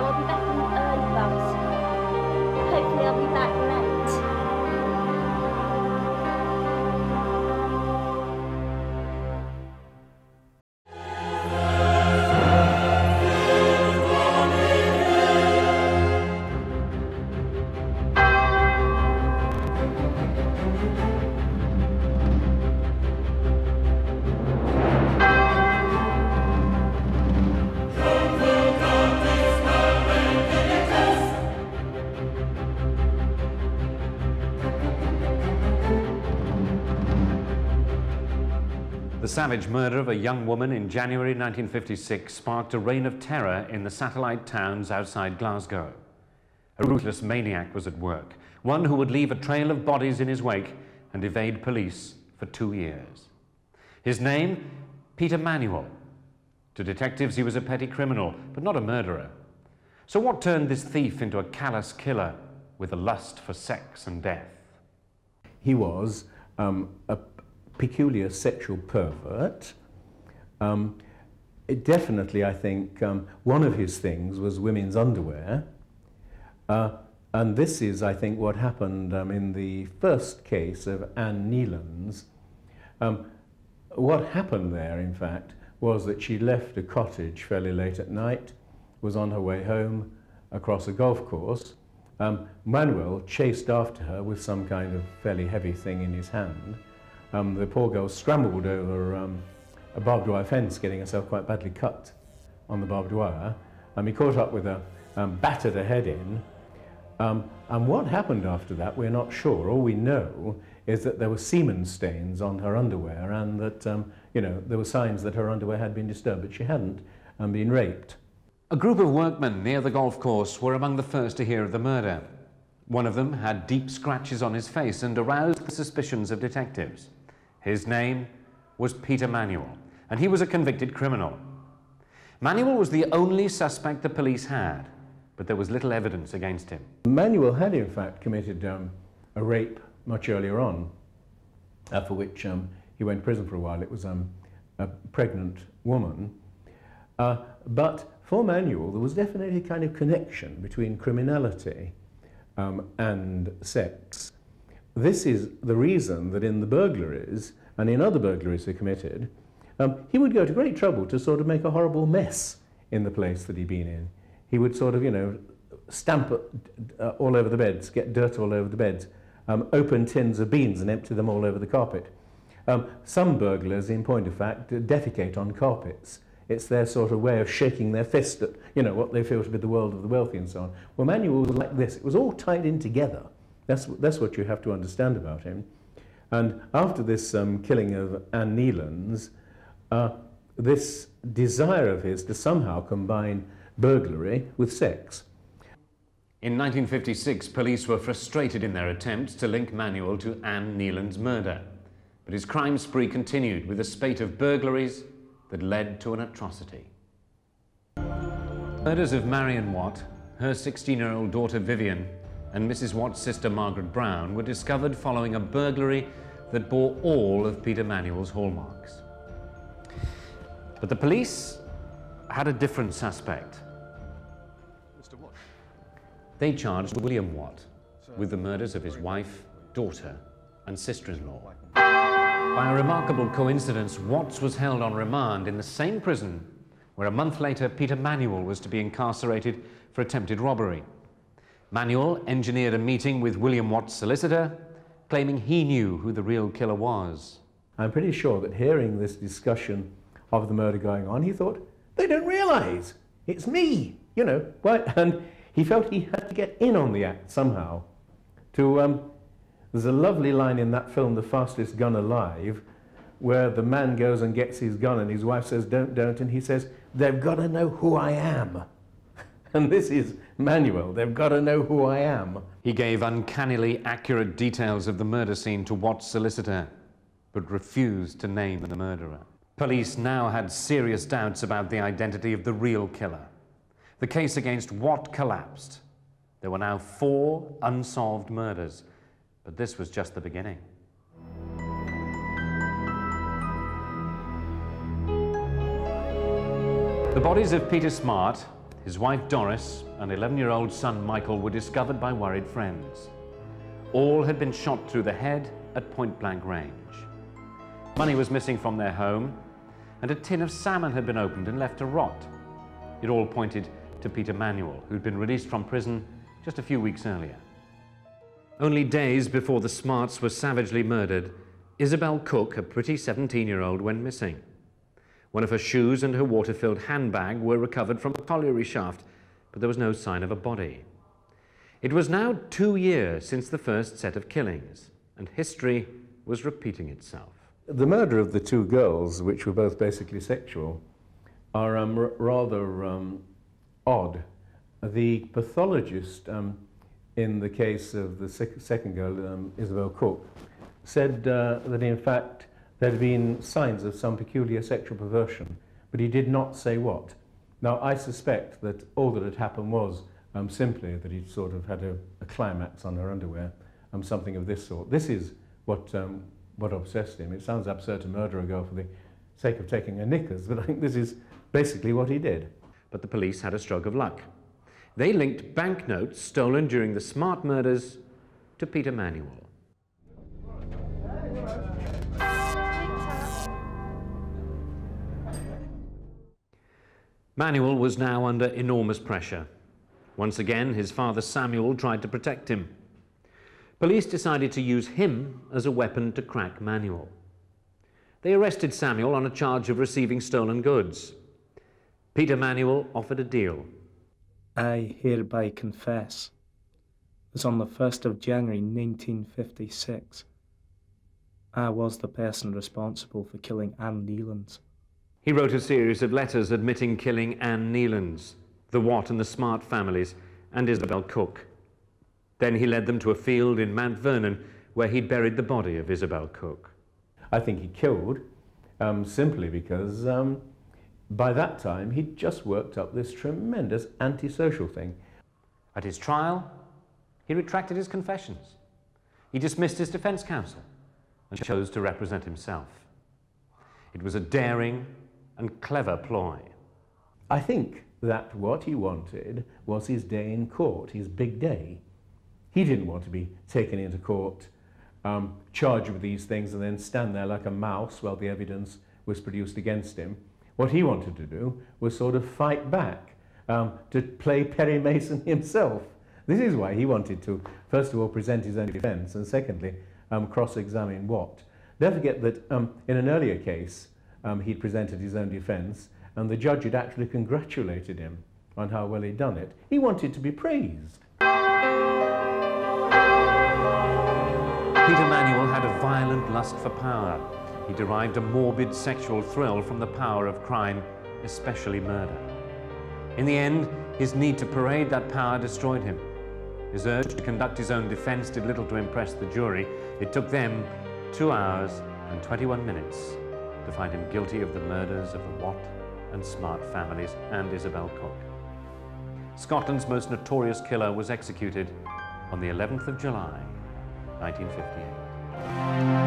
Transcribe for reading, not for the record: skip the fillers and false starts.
now. I'll be back on the early bus. Hopefully I'll be back late. The savage murder of a young woman in January 1956 sparked a reign of terror in the satellite towns outside Glasgow. A ruthless maniac was at work, one who would leave a trail of bodies in his wake and evade police for 2 years. His name, Peter Manuel. To detectives, he was a petty criminal, but not a murderer. So what turned this thief into a callous killer with a lust for sex and death? He was a peculiar sexual pervert. Definitely, I think, one of his things was women's underwear. And this is, I think, what happened in the first case of Anne Nealon's. What happened there, in fact, was that she left a cottage fairly late at night, was on her way home across a golf course. Manuel chased after her with some kind of fairly heavy thing in his hand. The poor girl scrambled over a barbed wire fence, getting herself quite badly cut on the barbed wire. He caught up with her, battered her head in. And what happened after that, we're not sure. All we know is that there were semen stains on her underwear and that, you know, there were signs that her underwear had been disturbed, but she hadn't been raped. A group of workmen near the golf course were among the first to hear of the murder. One of them had deep scratches on his face and aroused the suspicions of detectives. His name was Peter Manuel, and he was a convicted criminal. Manuel was the only suspect the police had, but there was little evidence against him. Manuel had, in fact, committed a rape much earlier on, for which he went to prison for a while. It was a pregnant woman. But for Manuel, there was definitely a kind of connection between criminality and sex. This is the reason that in the burglaries, and in other burglaries he committed, he would go to great trouble to sort of make a horrible mess in the place that he'd been in. He would sort of, you know, stamp all over the beds, get dirt all over the beds, open tins of beans and empty them all over the carpet. Some burglars, in point of fact, defecate on carpets. It's their sort of way of shaking their fist at, you know, what they feel to be the world of the wealthy and so on. Well, Manuel was like this. It was all tied in together. That's what you have to understand about him. And after this killing of Anne Nealon's, this desire of his to somehow combine burglary with sex. In 1956, police were frustrated in their attempts to link Manuel to Anne Nealon's murder. But his crime spree continued with a spate of burglaries that led to an atrocity. Murders of Marion Watt, her 16-year-old daughter Vivian, and Mrs. Watt's sister Margaret Brown were discovered following a burglary that bore all of Peter Manuel's hallmarks. But the police had a different suspect. Mr. Watt. They charged William Watt with the murders of his wife, daughter, and sister-in-law. By a remarkable coincidence, Watts was held on remand in the same prison where a month later Peter Manuel was to be incarcerated for attempted robbery. Manuel engineered a meeting with William Watt's solicitor, claiming he knew who the real killer was. I'm pretty sure that hearing this discussion of the murder going on, he thought, they don't realise, it's me, you know. And he felt he had to get in on the act somehow. There's a lovely line in that film, The Fastest Gun Alive, where the man goes and gets his gun and his wife says, don't, and he says, they've got to know who I am. And this is Manuel, they've got to know who I am. He gave uncannily accurate details of the murder scene to Watt's solicitor, but refused to name the murderer. Police now had serious doubts about the identity of the real killer. The case against Watt collapsed. There were now 4 unsolved murders, but this was just the beginning. The bodies of Peter Smart, His wife Doris and 11-year-old son Michael were discovered by worried friends. All had been shot through the head at point-blank range. Money was missing from their home, and a tin of salmon had been opened and left to rot. It all pointed to Peter Manuel, who'd been released from prison just a few weeks earlier. Only days before the Smarts were savagely murdered, Isabel Cook, a pretty 17-year-old, went missing. One of her shoes and her water-filled handbag were recovered from a colliery shaft, but there was no sign of a body. It was now 2 years since the first set of killings, and history was repeating itself. The murder of the two girls, which were both basically sexual, are rather odd. The pathologist in the case of the second girl, Isabel Cook, said that in fact there had been signs of some peculiar sexual perversion, but he did not say what. Now, I suspect that all that had happened was simply that he'd sort of had a climax on her underwear, something of this sort. This is what obsessed him. It sounds absurd to murder a girl for the sake of taking her knickers, but I think this is basically what he did. But the police had a stroke of luck. They linked banknotes stolen during the Smart murders to Peter Manuel. Manuel was now under enormous pressure. Once again, his father Samuel tried to protect him. Police decided to use him as a weapon to crack Manuel. They arrested Samuel on a charge of receiving stolen goods. Peter Manuel offered a deal. I hereby confess that on the 1st of January 1956, I was the person responsible for killing Anne Nealons. He wrote a series of letters admitting killing Anne Nealons, the Watt and the Smart families, and Isabel Cook. Then he led them to a field in Mount Vernon where he'd buried the body of Isabel Cook. I think he killed simply because by that time he'd just worked up this tremendous antisocial thing. At his trial, he retracted his confessions. He dismissed his defense counsel and chose to represent himself. It was a daring and clever ploy. I think that what he wanted was his day in court, his big day. He didn't want to be taken into court, charged with these things, and then stand there like a mouse while the evidence was produced against him. What he wanted to do was sort of fight back, to play Perry Mason himself. This is why he wanted to, first of all, present his own defense, and secondly, cross-examine Watt. Don't forget that in an earlier case, he'd presented his own defense, and the judge had actually congratulated him on how well he'd done it. He wanted to be praised. Peter Manuel had a violent lust for power. He derived a morbid sexual thrill from the power of crime, especially murder. In the end, his need to parade that power destroyed him. His urge to conduct his own defense did little to impress the jury. It took them 2 hours and 21 minutes to find him guilty of the murders of the Watt and Smart families and Isabel Cook. Scotland's most notorious killer was executed on the 11th of July, 1958.